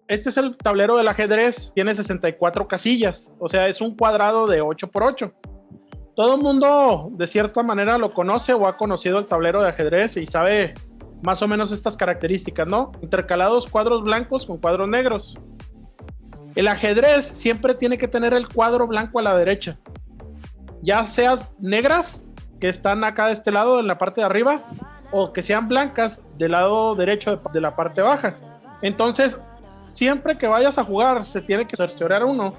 este es el tablero del ajedrez, tiene 64 casillas, o sea, es un cuadrado de 8x8. Todo el mundo de cierta manera lo conoce o ha conocido el tablero de ajedrez y sabe más o menos estas características, ¿no? Intercalados cuadros blancos con cuadros negros. El ajedrez siempre tiene que tener el cuadro blanco a la derecha, ya sean negras, que están acá de este lado en la parte de arriba, o que sean blancas del lado derecho de la parte baja. Entonces, siempre que vayas a jugar, se tiene que cerciorar uno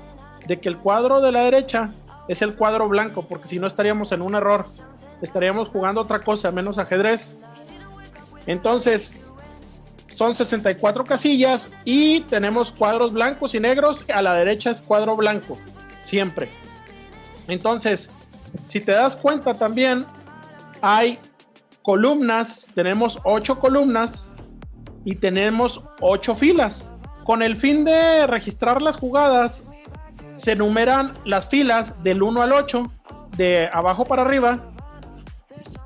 de que el cuadro de la derecha es el cuadro blanco, porque si no estaríamos en un error, estaríamos jugando otra cosa, menos ajedrez. Entonces, son 64 casillas y tenemos cuadros blancos y negros. A la derecha es cuadro blanco, siempre. Entonces, si te das cuenta también, hay columnas, tenemos 8 columnas y tenemos 8 filas. Con el fin de registrar las jugadas, se enumeran las filas del 1 al 8, de abajo para arriba,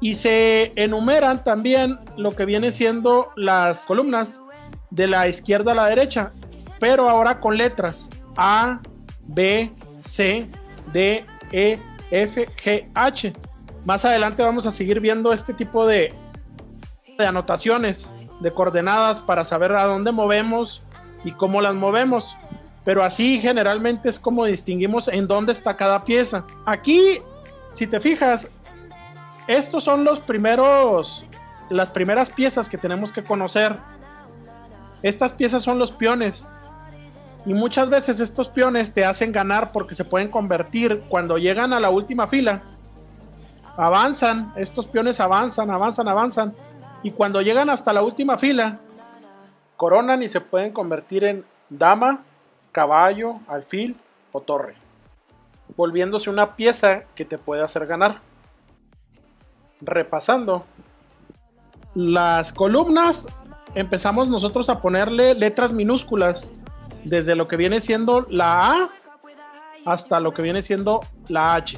y se enumeran también lo que viene siendo las columnas de la izquierda a la derecha, pero ahora con letras A, B, C, D, E, F, G, H. Más adelante vamos a seguir viendo este tipo de anotaciones, de coordenadas para saber a dónde movemos y cómo las movemos. Pero así generalmente es como distinguimos en dónde está cada pieza. Aquí, si te fijas, estos son las primeras piezas que tenemos que conocer. Estas piezas son los peones. Y muchas veces estos peones te hacen ganar porque se pueden convertir cuando llegan a la última fila. Avanzan, estos peones avanzan. Y cuando llegan hasta la última fila, coronan y se pueden convertir en dama, caballo, alfil o torre, volviéndose una pieza que te puede hacer ganar. Repasando, las columnas empezamos nosotros a ponerle letras minúsculas desde lo que viene siendo la A hasta lo que viene siendo la H.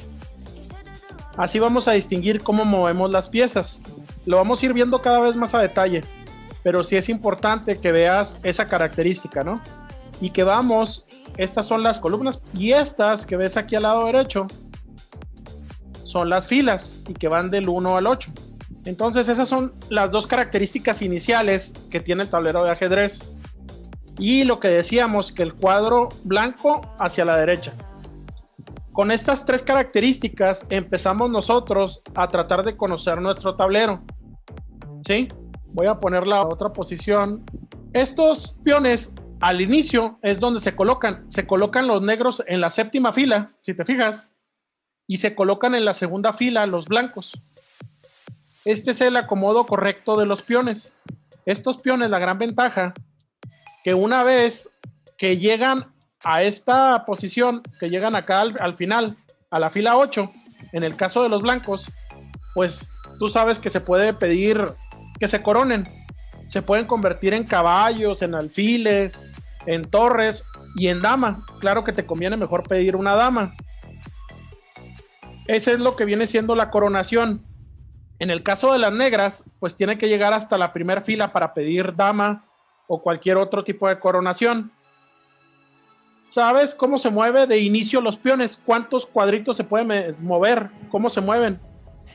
Así vamos a distinguir cómo movemos las piezas. Lo vamos a ir viendo cada vez más a detalle, pero sí es importante que veas esa característica, ¿no? Y que vamos, estas son las columnas y estas que ves aquí al lado derecho son las filas y que van del 1 al 8. Entonces esas son las dos características iniciales que tiene el tablero de ajedrez. Y lo que decíamos, que el cuadro blanco hacia la derecha. Con estas tres características empezamos nosotros a tratar de conocer nuestro tablero. ¿Sí? Voy a poner la otra posición. Estos peones al inicio es donde se colocan los negros en la séptima fila, si te fijas, y se colocan en la segunda fila los blancos. Este es el acomodo correcto de los peones. Estos peones, la gran ventaja, que una vez que llegan a esta posición, que llegan acá al final, a la fila 8, en el caso de los blancos, pues tú sabes que se puede pedir que se coronen. Se pueden convertir en caballos, en alfiles, en torres y en dama. Claro que te conviene mejor pedir una dama. Ese es lo que viene siendo la coronación. En el caso de las negras, pues tiene que llegar hasta la primera fila para pedir dama o cualquier otro tipo de coronación. ¿Sabes cómo se mueve de inicio los peones? ¿Cuántos cuadritos se pueden mover? ¿Cómo se mueven?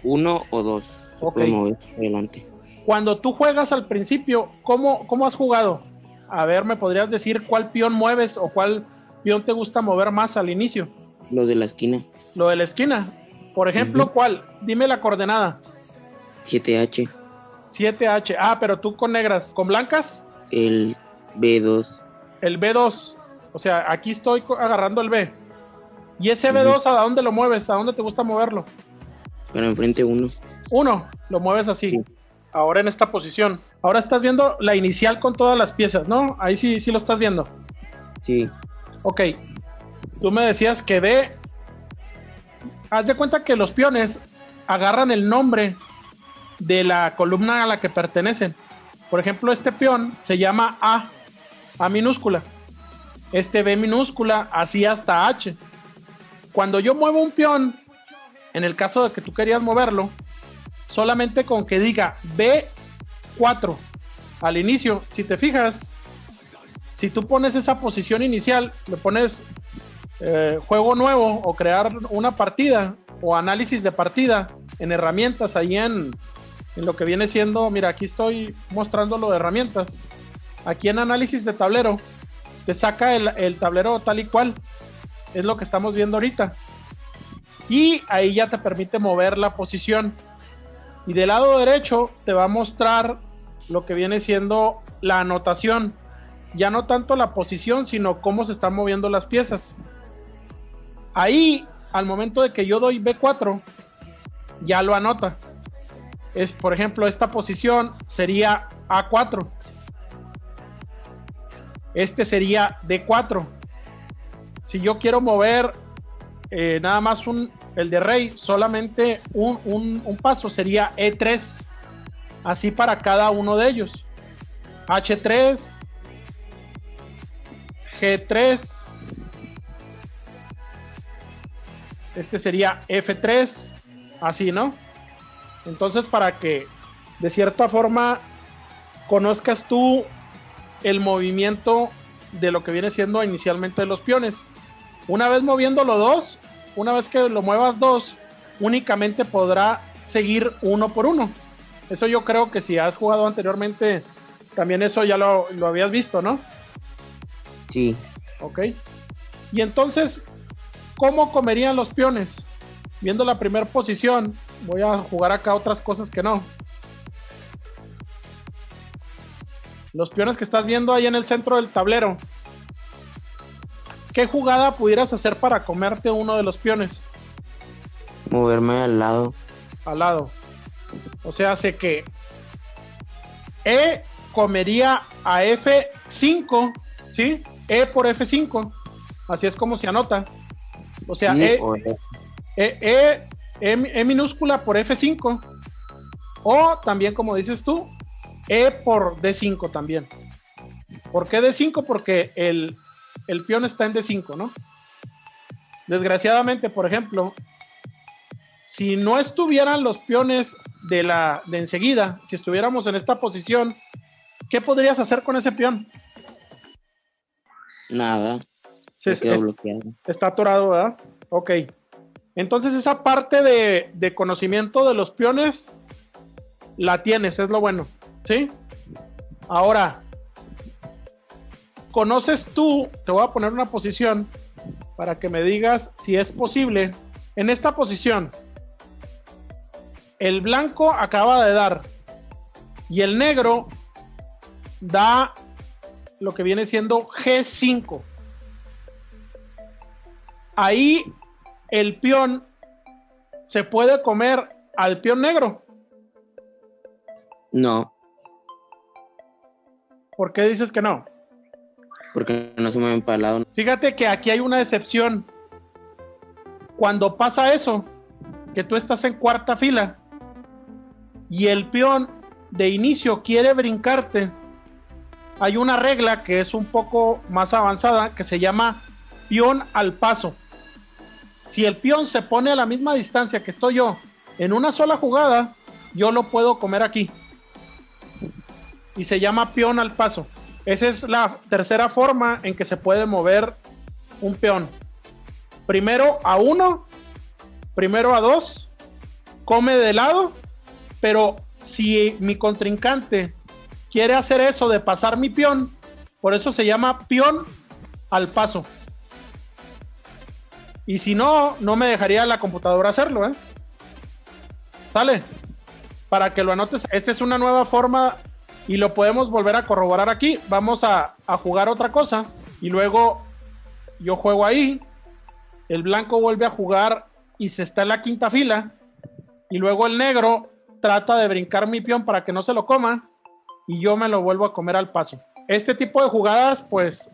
1 o 2. Ok. Puede mover adelante. Cuando tú juegas al principio, ¿cómo has jugado? A ver, ¿me podrías decir cuál peón mueves o cuál peón te gusta mover más al inicio? Los de la esquina. Lo de la esquina. Por ejemplo, ¿cuál? Dime la coordenada. 7H. 7H. Ah, pero tú con negras. ¿Con blancas? El B2. El B2. O sea, aquí estoy agarrando el B. ¿Y ese B2 a dónde lo mueves? ¿A dónde te gusta moverlo? Para enfrente 1. 1. Lo mueves así. Sí. Ahora en esta posición. Ahora estás viendo la inicial con todas las piezas, ¿no? Ahí sí lo estás viendo. Sí. Ok. Tú me decías que B. Haz de cuenta que los peones agarran el nombre de la columna a la que pertenecen. Por ejemplo, este peón se llama A minúscula. Este B minúscula, así hasta H. Cuando yo muevo un peón, en el caso de que tú querías moverlo, solamente con que diga B4 al inicio, si te fijas, Si tú pones esa posición inicial, le pones juego nuevo o crear una partida o análisis de partida en herramientas, ahí en lo que viene siendo, mira, aquí estoy mostrando lo de herramientas. Aquí en análisis de tablero, te saca el tablero tal y cual. Es lo que estamos viendo ahorita. Y ahí ya te permite mover la posición. Y del lado derecho te va a mostrar lo que viene siendo la anotación. Ya no tanto la posición, sino cómo se están moviendo las piezas. Ahí, al momento de que yo doy B4, ya lo anota. Por ejemplo, esta posición sería A4. Este sería D4. Si yo quiero mover nada más el de rey, solamente un paso, sería E3. Así para cada uno de ellos. H3, G3. Este sería F3. Así, ¿no? Entonces, para que de cierta forma conozcas tú el movimiento de lo que viene siendo inicialmente los peones. Una vez moviéndolo dos, una vez que lo muevas dos, únicamente podrá seguir uno por uno. Eso yo creo que si has jugado anteriormente, también eso ya lo habías visto, ¿no? Sí. Ok. Y entonces, ¿cómo comerían los peones? Viendo la primera posición, voy a jugar acá otras cosas que no. Los peones que estás viendo ahí en el centro del tablero. ¿Qué jugada pudieras hacer para comerte uno de los peones? Moverme al lado. Al lado. O sea, hace que E comería a F5, ¿sí? E por F5. Así es como se anota. O sea, Sí, E minúscula por F5. O también, como dices tú, E por D5 también. ¿Por qué D5? Porque el peón está en D5, ¿no? Desgraciadamente, por ejemplo, si no estuvieran los peones de enseguida, si estuviéramos en esta posición, ¿qué podrías hacer con ese peón? Nada. Se quedó bloqueado. Está atorado, ¿verdad? Ok. Entonces esa parte de conocimiento de los peones la tienes, es lo bueno, ¿sí? Ahora, ¿conoces tú? Te voy a poner una posición para que me digas si es posible. En esta posición, el blanco acaba de dar y el negro da lo que viene siendo G5. Ahí el peón se puede comer al peón negro. No. ¿Por qué dices que no? Porque no se mueven para el lado. Fíjate que aquí hay una excepción. Cuando pasa eso, que tú estás en cuarta fila y el peón de inicio quiere brincarte, hay una regla que es un poco más avanzada que se llama peón al paso. Si el peón se pone a la misma distancia que estoy yo en una sola jugada, yo lo puedo comer aquí. Y se llama peón al paso. Esa es la tercera forma en que se puede mover un peón. Primero a 1, primero a 2, come de lado, pero si mi contrincante quiere hacer eso de pasar mi peón, por eso se llama peón al paso. Y si no, no me dejaría la computadora hacerlo, ¿eh? ¿Sale? Para que lo anotes, esta es una nueva forma y lo podemos volver a corroborar aquí. Vamos a jugar otra cosa y luego yo juego ahí, el blanco vuelve a jugar y se está en la quinta fila y luego el negro trata de brincar mi peón para que no se lo coma y yo me lo vuelvo a comer al paso. Este tipo de jugadas, pues,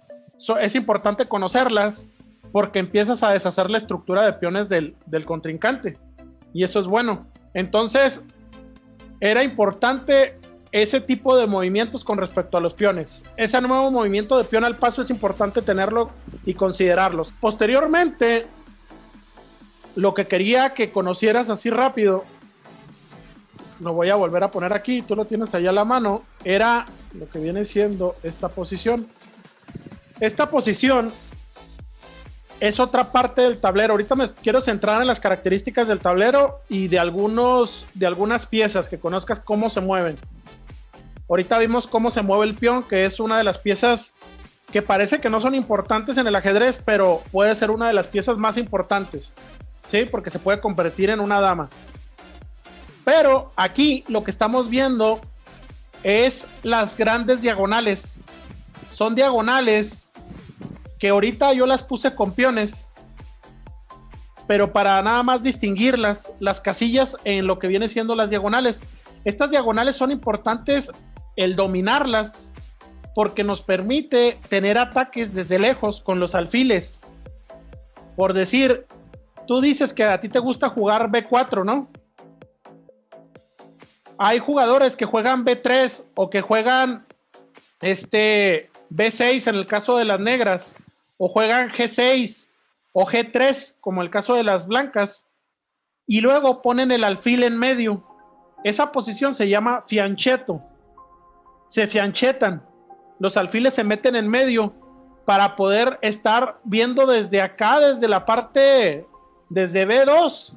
es importante conocerlas porque empiezas a deshacer la estructura de peones del contrincante y eso es bueno. Entonces, era importante ese tipo de movimientos con respecto a los peones. Ese nuevo movimiento de peón al paso es importante tenerlo y considerarlos. Posteriormente, lo que quería que conocieras así rápido, lo voy a volver a poner aquí, tú lo tienes allá a la mano, era lo que viene siendo esta posición. esta posición es otra parte del tablero. Ahorita me quiero centrar en las características del tablero y de algunas piezas, que conozcas cómo se mueven. Ahorita vimos cómo se mueve el peón, que es una de las piezas que parece que no son importantes en el ajedrez, pero puede ser una de las piezas más importantes, ¿sí? Porque se puede convertir en una dama. Pero aquí lo que estamos viendo es las grandes diagonales. Son diagonales que ahorita yo las puse con peones, pero para nada más distinguirlas, las casillas en lo que viene siendo las diagonales. Estas diagonales son importantes el dominarlas, porque nos permite tener ataques desde lejos con los alfiles. Por decir, tú dices que a ti te gusta jugar B4, ¿no? Hay jugadores que juegan B3 o que juegan B6 en el caso de las negras, o juegan G6 o G3 como el caso de las blancas, y luego ponen el alfil en medio. Esa posición se llama fianchetto. Se fianchetan, los alfiles se meten en medio para poder estar viendo desde acá, desde la parte, desde B2,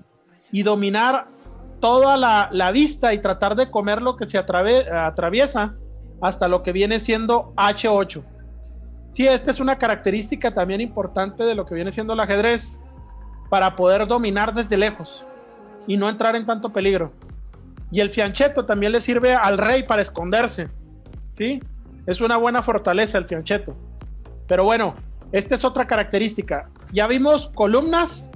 y dominar toda la vista y tratar de comer lo que se atraviesa hasta lo que viene siendo H8. Sí, esta es una característica también importante de lo que viene siendo el ajedrez, para poder dominar desde lejos y no entrar en tanto peligro. Y el fianchetto también le sirve al rey para esconderse, ¿sí? Es una buena fortaleza el fianchetto. Pero bueno, esta es otra característica. Ya vimos columnas,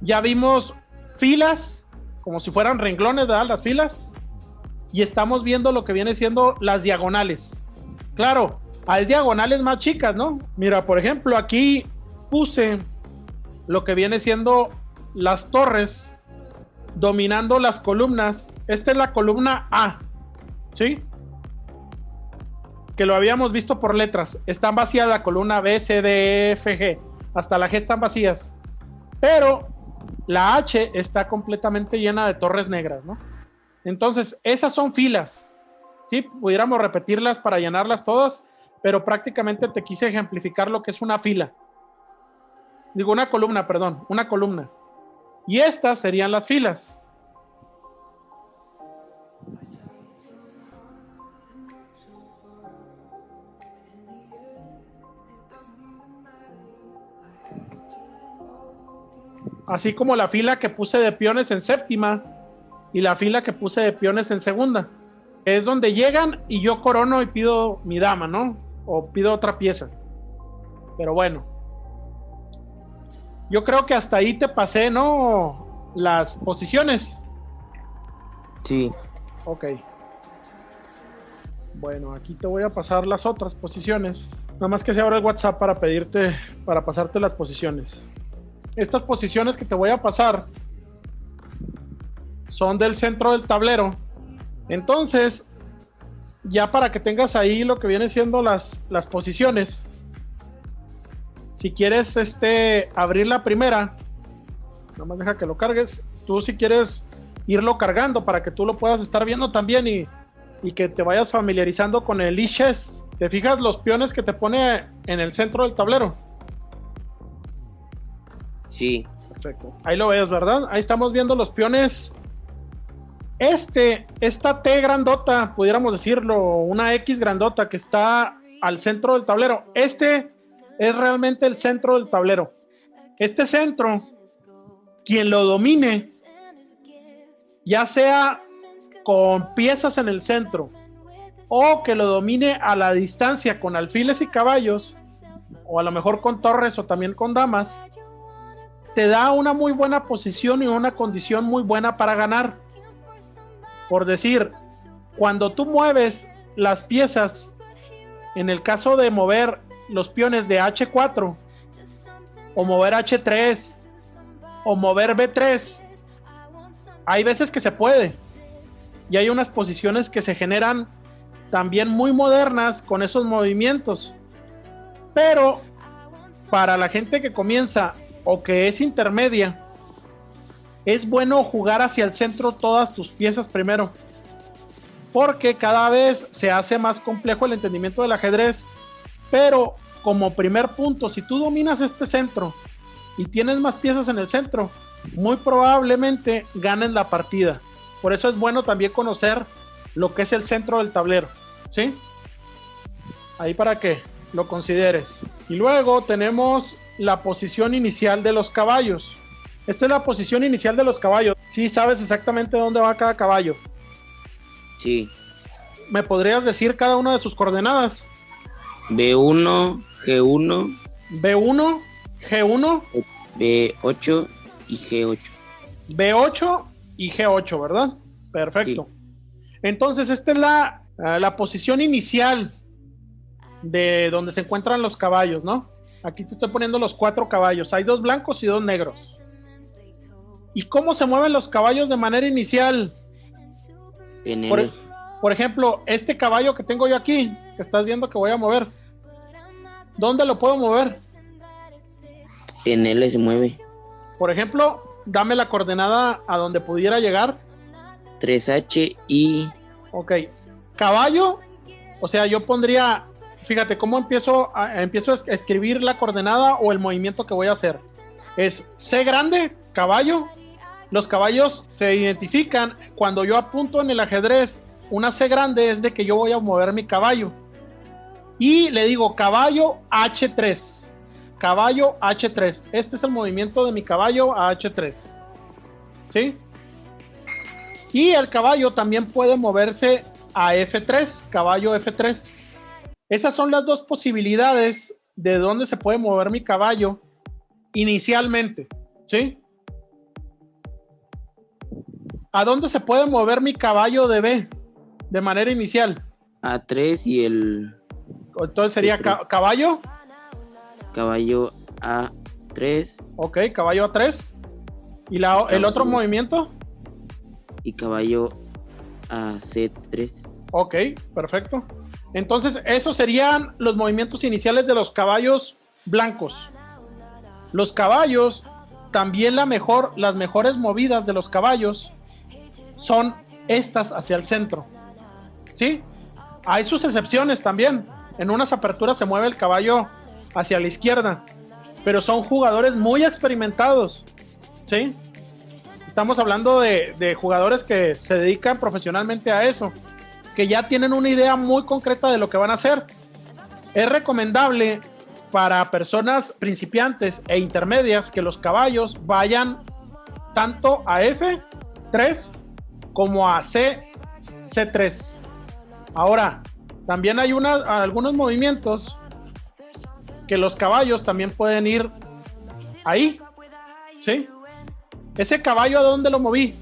ya vimos filas, como si fueran renglones, ¿verdad? Las filas. Y estamos viendo lo que viene siendo las diagonales. Claro, hay diagonales más chicas, ¿no? Mira, por ejemplo, aquí puse lo que viene siendo las torres dominando las columnas. Esta es la columna A, ¿sí? Que lo habíamos visto por letras. Están vacías la columna B, C, D, E, F, G. Hasta la G están vacías. Pero la H está completamente llena de torres negras, ¿no? Entonces, esas son filas, ¿sí? Pudiéramos repetirlas para llenarlas todas, pero prácticamente te quise ejemplificar lo que es una fila. Digo, una columna, perdón, una columna. Y estas serían las filas. Así como la fila que puse de peones en séptima y la fila que puse de peones en segunda. Es donde llegan y yo corono y pido mi dama, ¿no? O pido otra pieza. Pero bueno. Yo creo que hasta ahí te pasé, ¿no? Las posiciones. Sí. Ok. Bueno, aquí te voy a pasar las otras posiciones. Nada más que se abra el WhatsApp para pasarte las posiciones. Estas posiciones que te voy a pasar son del centro del tablero. Entonces, ya para que tengas ahí lo que viene siendo las posiciones, si quieres abrir la primera, nada más deja que lo cargues. Tú, si quieres irlo cargando para que tú lo puedas estar viendo también y que te vayas familiarizando con el lichess. ¿Te fijas los peones que te pone en el centro del tablero? Sí. Perfecto. Ahí lo ves, ¿verdad? Ahí estamos viendo los peones. Esta T grandota, pudiéramos decirlo, una X grandota que está al centro del tablero. Este es realmente el centro del tablero. Este centro, quien lo domine, ya sea con piezas en el centro o que lo domine a la distancia con alfiles y caballos, o a lo mejor con torres o también con damas, te da una muy buena posición y una condición muy buena para ganar. Por decir, cuando tú mueves las piezas, en el caso de mover los peones de H4 o mover H3 o mover B3, hay veces que se puede, y hay unas posiciones que se generan también muy modernas con esos movimientos, pero para la gente que comienza o que es intermedia, es bueno jugar hacia el centro todas tus piezas primero, porque cada vez se hace más complejo el entendimiento del ajedrez, pero como primer punto, si tú dominas este centro y tienes más piezas en el centro, muy probablemente ganes la partida. Por eso es bueno también conocer lo que es el centro del tablero, ¿sí? Ahí para que lo consideres. Y luego tenemos la posición inicial de los caballos. Esta es la posición inicial de los caballos. Sí, sabes exactamente dónde va cada caballo. Sí. ¿Me podrías decir cada una de sus coordenadas? B1, G1, B1, G1, B8 y G8. B8 y G8, ¿verdad? Perfecto. Sí. Entonces, esta es la posición inicial de donde se encuentran los caballos, ¿no? Aquí te estoy poniendo los 4 caballos. Hay 2 blancos y 2 negros. ¿Y cómo se mueven los caballos de manera inicial? Por ejemplo, este caballo que tengo yo aquí, que estás viendo que voy a mover, ¿dónde lo puedo mover? En L se mueve. Por ejemplo, dame la coordenada a donde pudiera llegar. 3H y... Ok. Caballo, o sea, yo pondría, fíjate cómo empiezo a escribir la coordenada o el movimiento que voy a hacer. Es C grande, caballo. Los caballos se identifican cuando yo apunto en el ajedrez una C grande, es de que yo voy a mover mi caballo. Y le digo caballo H3. Caballo H3. Este es el movimiento de mi caballo a H3. ¿Sí? Y el caballo también puede moverse a F3. Caballo F3. Esas son las 2 posibilidades de dónde se puede mover mi caballo inicialmente. ¿Sí? ¿A dónde se puede mover mi caballo de B de manera inicial? A3 y el... Entonces sería caballo. Caballo A3. Ok, caballo A3. ¿Y el otro movimiento? Y caballo AC3. Ok, perfecto. Entonces esos serían los movimientos iniciales de los caballos blancos. Los caballos, también las mejores movidas de los caballos son estas hacia el centro, ¿sí? Hay sus excepciones también. En unas aperturas se mueve el caballo hacia la izquierda, pero son jugadores muy experimentados, ¿sí? Estamos hablando de jugadores que se dedican profesionalmente a eso, que ya tienen una idea muy concreta de lo que van a hacer. Es recomendable para personas principiantes e intermedias que los caballos vayan tanto a F3 como a C3. Ahora, también hay algunos movimientos que los caballos también pueden ir ahí, ¿sí? Ese caballo, ¿a dónde lo moví?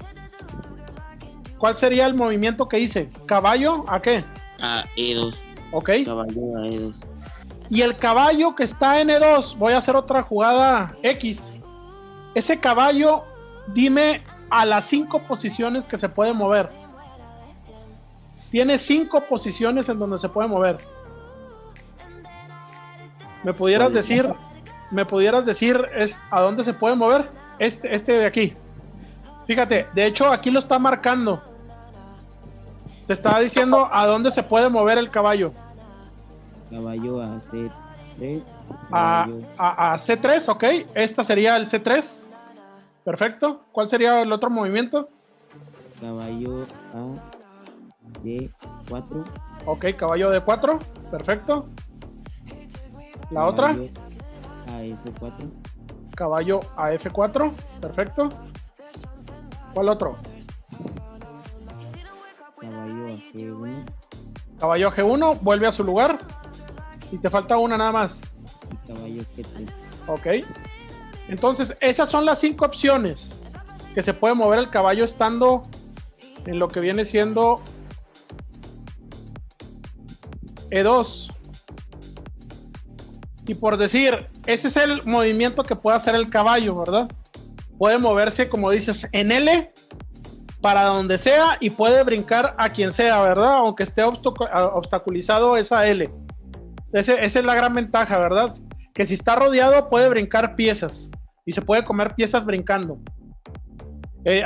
¿Cuál sería el movimiento que hice? ¿Caballo a qué? A E2. Ok. Caballo a E2. Y el caballo que está en E2, voy a hacer otra jugada X. Ese caballo, dime a las 5 posiciones que se puede mover. Tiene 5 posiciones en donde se puede mover. ¿Me pudieras decir a dónde se puede mover? Este de aquí. Fíjate, de hecho aquí lo está marcando. Te estaba diciendo a dónde se puede mover el caballo. Caballo a C3. A C3, ok. Esta sería el C3. Perfecto. ¿Cuál sería el otro movimiento? Caballo a D4. Ok, caballo D4. Perfecto. La caballo otra. A F4. Caballo a F4. Perfecto. ¿Cuál otro? Caballo a G1. Caballo a G1. Vuelve a su lugar. Y te falta una nada más. Y caballo G3. Ok. Entonces, esas son las 5 opciones que se puede mover el caballo estando en lo que viene siendo E2. Y por decir, ese es el movimiento que puede hacer el caballo, ¿verdad? Puede moverse, como dices, en L para donde sea y puede brincar a quien sea, ¿verdad? Aunque esté obstaculizado esa L. Esa es la gran ventaja, ¿verdad? Que si está rodeado puede brincar piezas y se puede comer piezas brincando.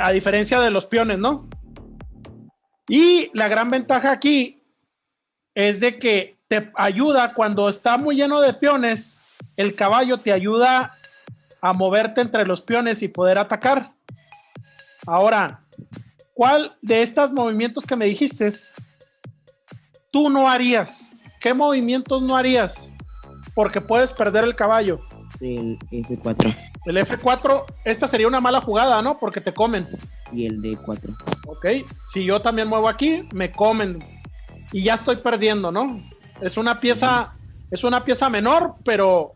A diferencia de los peones, ¿no? Y la gran ventaja aquí es de que te ayuda cuando está muy lleno de peones, el caballo te ayuda a moverte entre los peones y poder atacar. Ahora, ¿cuál de estos movimientos que me dijiste tú no harías? ¿Qué movimientos no harías? Porque puedes perder el caballo. El F4 El F4, esta sería una mala jugada, ¿no? Porque te comen. y el D4. Ok, si yo también muevo aquí, me comen. Y ya estoy perdiendo, ¿no? Es una pieza menor, pero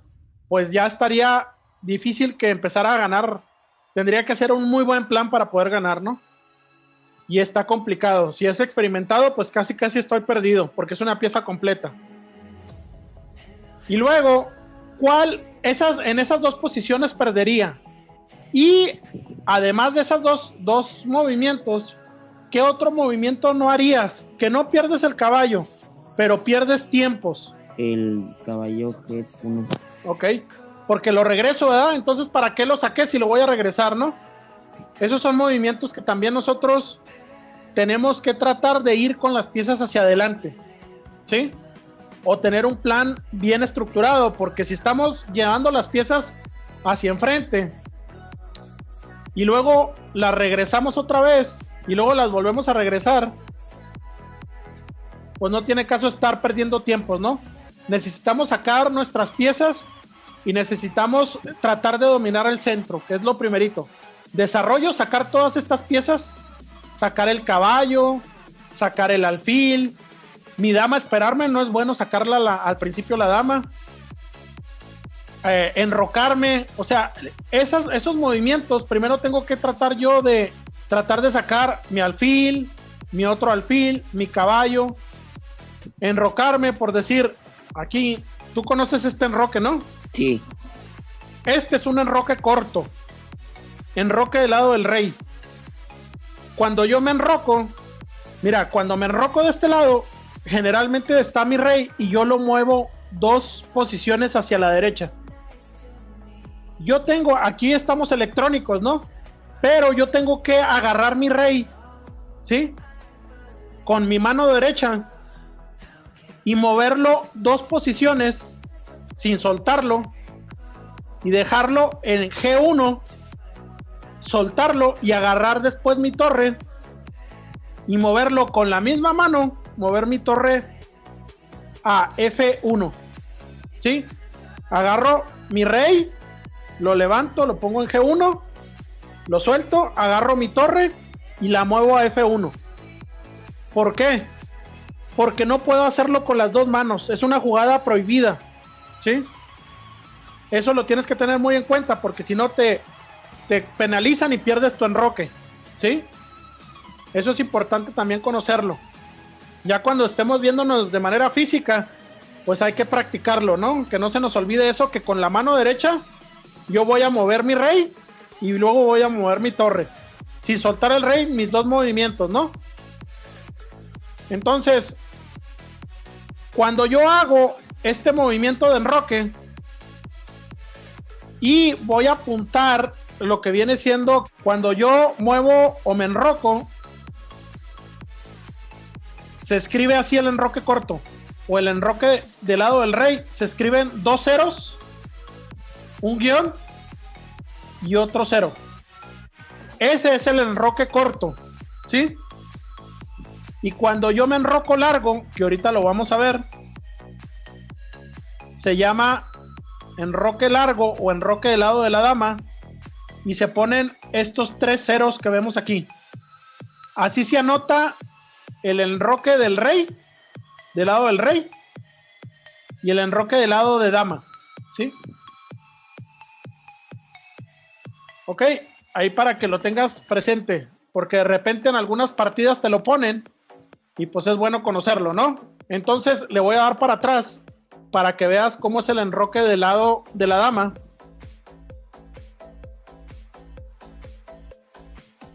pues ya estaría difícil que empezara a ganar. Tendría que ser un muy buen plan para poder ganar, ¿no? Y está complicado. Si es experimentado, pues casi estoy perdido, porque es una pieza completa. Y luego, en esas dos posiciones perdería? Y además de esos dos movimientos, ¿qué otro movimiento no harías? Que no pierdes el caballo, pero pierdes tiempos. El caballo G1. Ok, porque lo regreso, ¿verdad? Entonces, ¿para qué lo saqué si lo voy a regresar, no? Esos son movimientos que también nosotros tenemos que tratar de ir con las piezas hacia adelante, ¿sí? O tener un plan bien estructurado, porque si estamos llevando las piezas hacia enfrente y luego las regresamos otra vez y luego las volvemos a regresar, pues no tiene caso estar perdiendo tiempos, ¿no? Necesitamos sacar nuestras piezas y necesitamos tratar de dominar el centro, que es lo primerito. Desarrollo, sacar todas estas piezas, sacar el caballo, sacar el alfil. Mi dama, esperarme, no es bueno sacarla al principio la dama. Enrocarme, o sea, esos movimientos, primero tengo que tratar yo de sacar mi alfil, mi otro alfil, mi caballo. Enrocarme, por decir, aquí, tú conoces este enroque, ¿no? Sí. Este es un enroque corto. Enroque del lado del rey. Cuando yo me enroco, mira, cuando me enroco de este lado, generalmente está mi rey y yo lo muevo 2 posiciones hacia la derecha. Yo tengo, aquí estamos electrónicos, ¿no? Pero yo tengo que agarrar mi rey, ¿sí? Con mi mano derecha y moverlo 2 posiciones sin soltarlo y dejarlo en G1, soltarlo y agarrar después mi torre y moverlo con la misma mano, mover mi torre a F1, ¿sí? Agarro mi rey, lo levanto, lo pongo en G1, lo suelto, agarro mi torre y la muevo a F1. ¿Por qué? Porque no puedo hacerlo con las 2 manos, es una jugada prohibida, ¿sí? Eso lo tienes que tener muy en cuenta, porque si no te penalizan y pierdes tu enroque, ¿sí? Eso es importante también conocerlo. Ya cuando estemos viéndonos de manera física, pues hay que practicarlo, ¿no? Que no se nos olvide eso, que con la mano derecha yo voy a mover mi rey y luego voy a mover mi torre. Sin soltar el rey, mis 2 movimientos, ¿no? Entonces, cuando yo hago este movimiento de enroque y voy a apuntar lo que viene siendo cuando yo muevo o me enroco, se escribe así el enroque corto o el enroque del lado del rey, se escriben 2 ceros, un guión y otro 0. Ese es el enroque corto, ¿sí? Y cuando yo me enroco largo, que ahorita lo vamos a ver, se llama enroque largo o enroque del lado de la dama, y se ponen estos 3 ceros que vemos aquí. Así se anota el enroque del rey, del lado del rey, y el enroque del lado de dama, ¿sí? Ok, ahí para que lo tengas presente, porque de repente en algunas partidas te lo ponen, y pues es bueno conocerlo, ¿no? Entonces le voy a dar para atrás, para que veas cómo es el enroque del lado de la dama.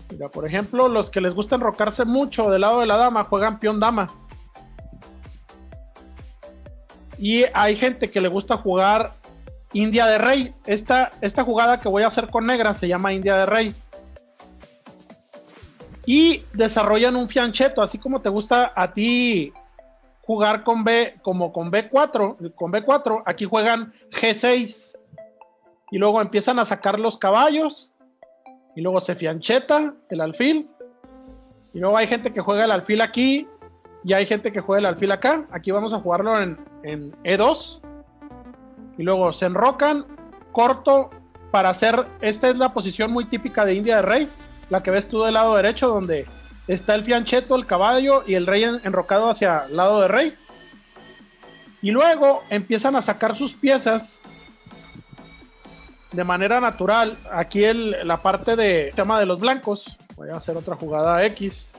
Mira, por ejemplo, los que les gusta enrocarse mucho del lado de la dama juegan peón dama. Y hay gente que le gusta jugar India de rey. Esta jugada que voy a hacer con negra se llama India de rey. Y desarrollan un fianchetto, así como te gusta a ti jugar con B, como con B4, aquí juegan G6 y luego empiezan a sacar los caballos y luego se fiancheta el alfil y luego hay gente que juega el alfil aquí y hay gente que juega el alfil acá. Aquí vamos a jugarlo en E2 y luego se enrocan corto para hacer, esta es la posición muy típica de India de rey, la que ves tú del lado derecho, donde está el fiancheto, el caballo y el rey enrocado hacia el lado de rey. Y luego empiezan a sacar sus piezas de manera natural. Aquí la parte de tema de los blancos. Voy a hacer otra jugada X.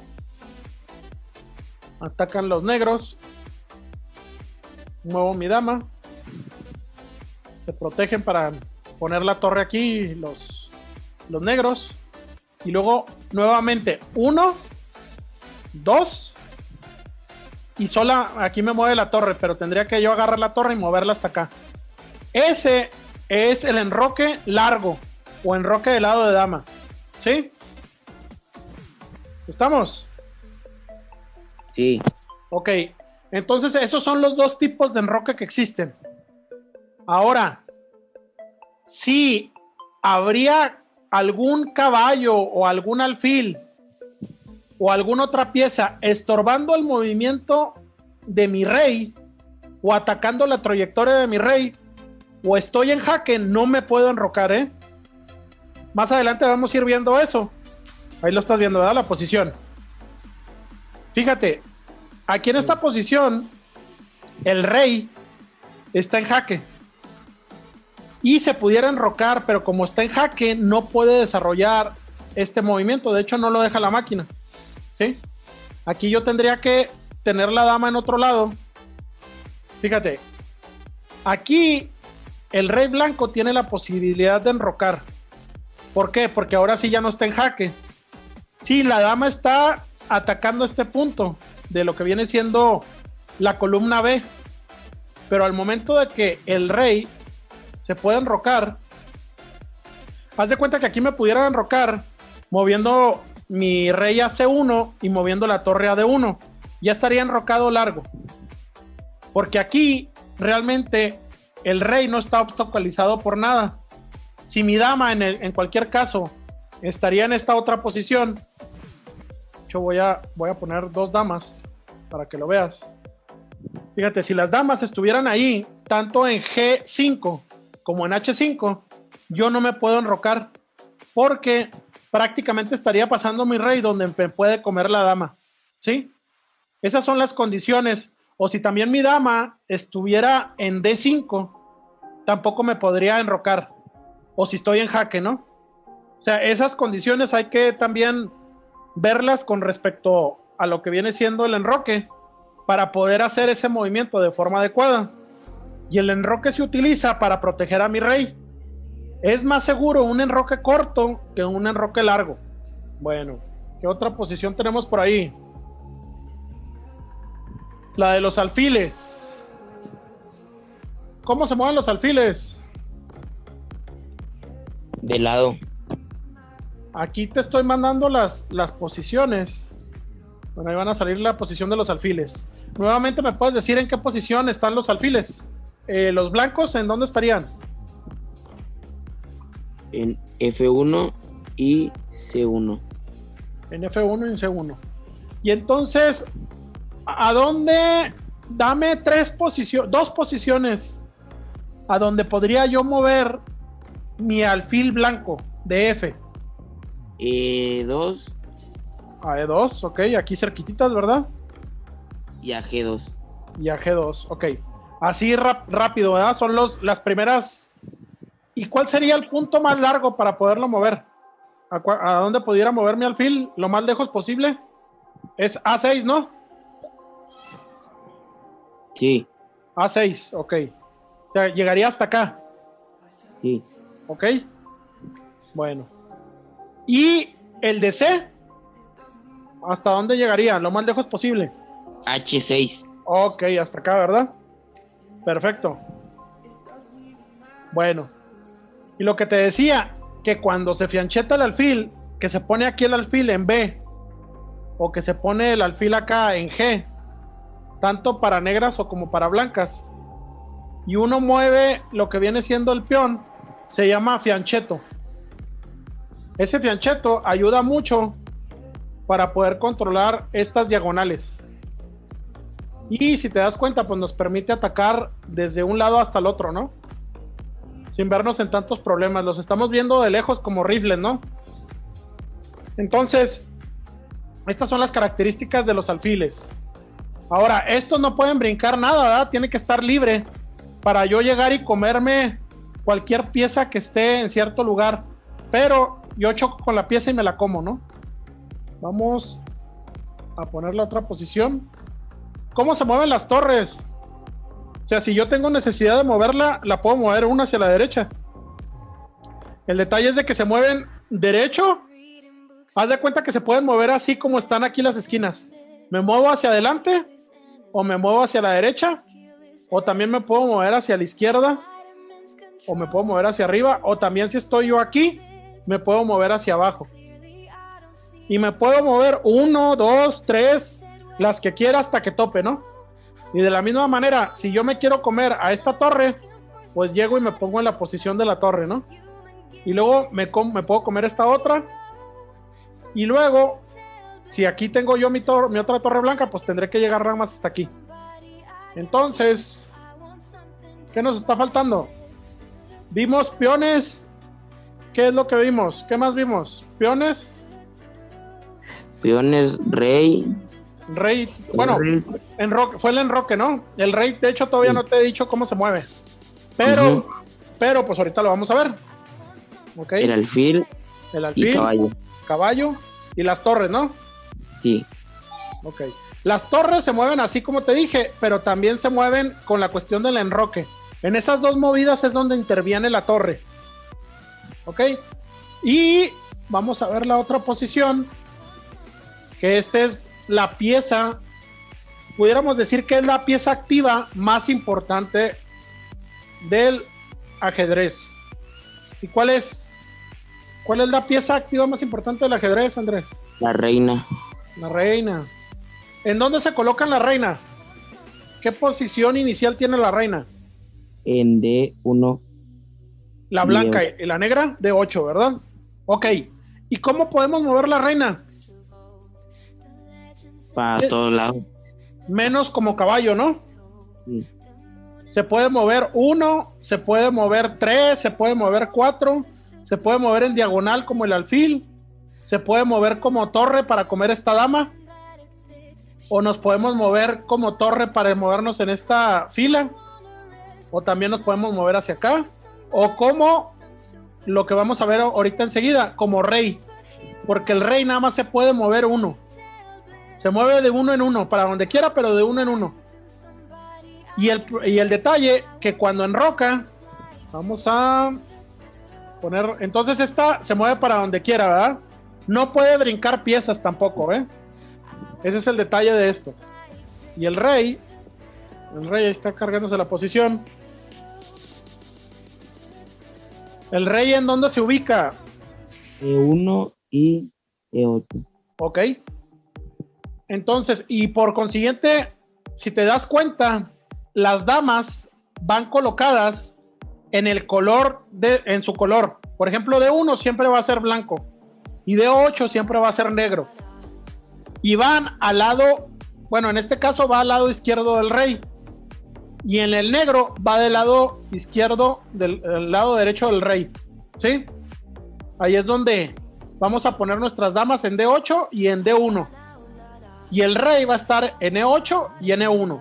Atacan los negros. Muevo mi dama. Se protegen para poner la torre aquí los negros. Y luego nuevamente 1, 2 y sola aquí me mueve la torre, pero tendría que yo agarrar la torre y moverla hasta acá. Ese es el enroque largo o enroque del lado de dama, ¿sí? ¿Estamos? Sí. Ok, entonces esos son los dos tipos de enroque que existen. Ahora, si habría algún caballo o algún alfil o alguna otra pieza estorbando el movimiento de mi rey o atacando la trayectoria de mi rey o estoy en jaque, no me puedo enrocar, ¿eh? Más adelante vamos a ir viendo eso. Ahí lo estás viendo, ¿verdad? La posición. Fíjate, aquí en esta posición el rey está en jaque y se pudiera enrocar, pero como está en jaque no puede desarrollar este movimiento. De hecho no lo deja la máquina, ¿sí? Aquí yo tendría que tener la dama en otro lado. Fíjate, aquí el rey blanco tiene la posibilidad de enrocar. ¿Por qué? Porque ahora sí ya no está en jaque. Sí, la dama está atacando este punto de lo que viene siendo la columna B, pero al momento de que el rey se puede enrocar, haz de cuenta que aquí me pudiera enrocar moviendo mi rey a C1 y moviendo la torre a D1, ya estaría enrocado largo, porque aquí realmente el rey no está obstaculizado por nada. Si mi dama en cualquier caso estaría en esta otra posición, yo voy a poner dos damas para que lo veas. Fíjate, si las damas estuvieran ahí, tanto en G5 como en H5, yo no me puedo enrocar, porque prácticamente estaría pasando mi rey donde me puede comer la dama, ¿sí? Esas son las condiciones. O si también mi dama estuviera en D5, tampoco me podría enrocar. O si estoy en jaque, ¿no? O sea, esas condiciones hay que también verlas con respecto a lo que viene siendo el enroque para poder hacer ese movimiento de forma adecuada. Y el enroque se utiliza para proteger a mi rey. Es más seguro un enroque corto que un enroque largo. Bueno, ¿qué otra posición tenemos por ahí? La de los alfiles. ¿Cómo se mueven los alfiles? De lado. Aquí te estoy mandando las posiciones. Bueno, ahí van a salir la posición de los alfiles. Nuevamente, ¿me puedes decir en qué posición están los alfiles? Los blancos, ¿en dónde estarían? En F1 y C1. En F1 y en C1. Y entonces, ¿a dónde? Dame dos posiciones a donde podría yo mover mi alfil blanco de F. E2. A E2, ok, aquí cerquititas, ¿verdad? Y a G2. Y a G2, ok. Así rápido, ¿verdad? Son las primeras. ¿Y cuál sería el punto más largo para poderlo mover? ¿A dónde pudiera mover mi alfil lo más lejos posible? Es A6, ¿no? Sí. A6, ok. O sea, llegaría hasta acá. Sí. Ok. Bueno. ¿Y el de C? ¿Hasta dónde llegaría? Lo más lejos posible. H6. Ok, hasta acá, ¿verdad? Perfecto. Bueno. Y lo que te decía, que cuando se fiancheta el alfil, que se pone aquí el alfil en B, o que se pone el alfil acá en G, tanto para negras o como para blancas. Y uno mueve lo que viene siendo el peón, se llama fianchetto. Ese fianchetto ayuda mucho para poder controlar estas diagonales. Y si te das cuenta, pues nos permite atacar desde un lado hasta el otro, ¿no? Sin vernos en tantos problemas. Los estamos viendo de lejos como rifles, ¿no? Entonces, estas son las características de los alfiles. Ahora, estos no pueden brincar nada, ¿verdad? Tiene que estar libre para yo llegar y comerme cualquier pieza que esté en cierto lugar. Pero yo choco con la pieza y me la como, ¿no? Vamos a poner la otra posición. ¿Cómo se mueven las torres? O sea, si yo tengo necesidad de moverla, la puedo mover una hacia la derecha. El detalle es de que se mueven derecho. Haz de cuenta que se pueden mover así como están aquí las esquinas. Me muevo hacia adelante o me muevo hacia la derecha, o también me puedo mover hacia la izquierda, o me puedo mover hacia arriba, o también si estoy yo aquí, me puedo mover hacia abajo. Y me puedo mover 1, 2, 3, las que quiera hasta que tope, ¿no? Y de la misma manera, si yo me quiero comer a esta torre, pues llego y me pongo en la posición de la torre, ¿no? Y luego me puedo comer esta otra. Y luego, si aquí tengo yo mi otra torre blanca, pues tendré que llegar nada más hasta aquí. Entonces, ¿qué nos está faltando? Vimos peones. ¿Qué es lo que vimos? ¿Qué más vimos? Peones. Peones, rey. Rey, bueno, fue el enroque, ¿no? El rey, de hecho, todavía no te he dicho cómo se mueve. Pero, pero pues ahorita lo vamos a ver. ¿Okay? El alfil y caballo y las torres, ¿no? Sí. Ok. Las torres se mueven así como te dije, pero también se mueven con la cuestión del enroque. En esas dos movidas es donde interviene la torre. Ok. Y vamos a ver la otra posición, que esta es la pieza, pudiéramos decir que es la pieza activa más importante del ajedrez. ¿Y cuál es? ¿Cuál es la pieza activa más importante del ajedrez, Andrés? La reina. La reina. ¿En dónde se coloca la reina? ¿Qué posición inicial tiene la reina? En D1. La blanca y la negra, D8, ¿verdad? Ok. ¿Y cómo podemos mover la reina? Para todos lados. Menos como caballo, ¿no? Sí. Se puede mover 1, se puede mover 3, se puede mover 4, se puede mover en diagonal como el alfil, se puede mover como torre para comer esta dama, o nos podemos mover como torre para movernos en esta fila, o también nos podemos mover hacia acá, o como lo que vamos a ver ahorita enseguida, como rey, porque el rey nada más se puede mover 1. Se mueve de 1 en 1, para donde quiera, pero de 1 en 1. Y el detalle, que cuando enroca, vamos a poner, entonces esta se mueve para donde quiera, ¿verdad? No puede brincar piezas tampoco, ¿eh? Ese es el detalle de esto. Y el rey está cargándose la posición. ¿El rey en dónde se ubica? E1 y E8. Ok. Entonces, y por consiguiente, si te das cuenta, las damas van colocadas en el color en su color. Por ejemplo, D1 siempre va a ser blanco y D8 siempre va a ser negro. Y van al lado, bueno, en este caso va al lado izquierdo del rey. Y en el negro va del lado izquierdo del lado derecho del rey. ¿Sí? Ahí es donde vamos a poner nuestras damas en D8 y en D1. Y el rey va a estar en E8 y en E1.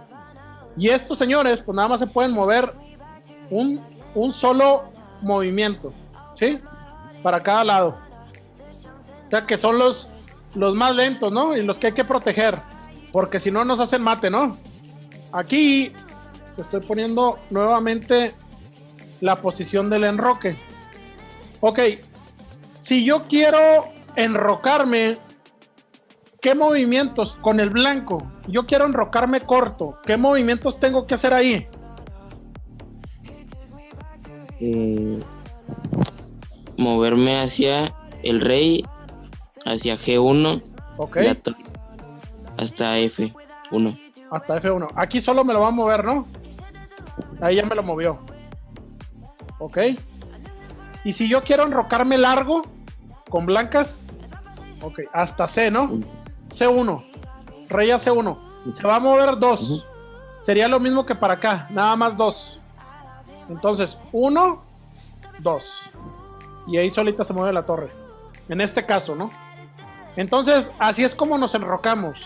Y estos señores, pues nada más se pueden mover un solo movimiento, ¿sí? Para cada lado. O sea que son los más lentos, ¿no? Y los que hay que proteger, porque si no nos hacen mate, ¿no? Aquí estoy poniendo nuevamente la posición del enroque. Ok, si yo quiero enrocarme, ¿qué movimientos con el blanco? Yo quiero enrocarme corto. ¿Qué movimientos tengo que hacer ahí? Moverme hacia el rey, hacia G1, ok, hasta F1. Hasta F1. Aquí solo me lo va a mover, ¿no? Ahí ya me lo movió. Ok. Y si yo quiero enrocarme largo con blancas, ok, hasta C, ¿no? C1. Rey a C1. Se va a mover 2. Sería lo mismo que para acá, nada más 2. Entonces, 1, 2. Y ahí solita se mueve la torre. En este caso, ¿no? Entonces, así es como nos enrocamos.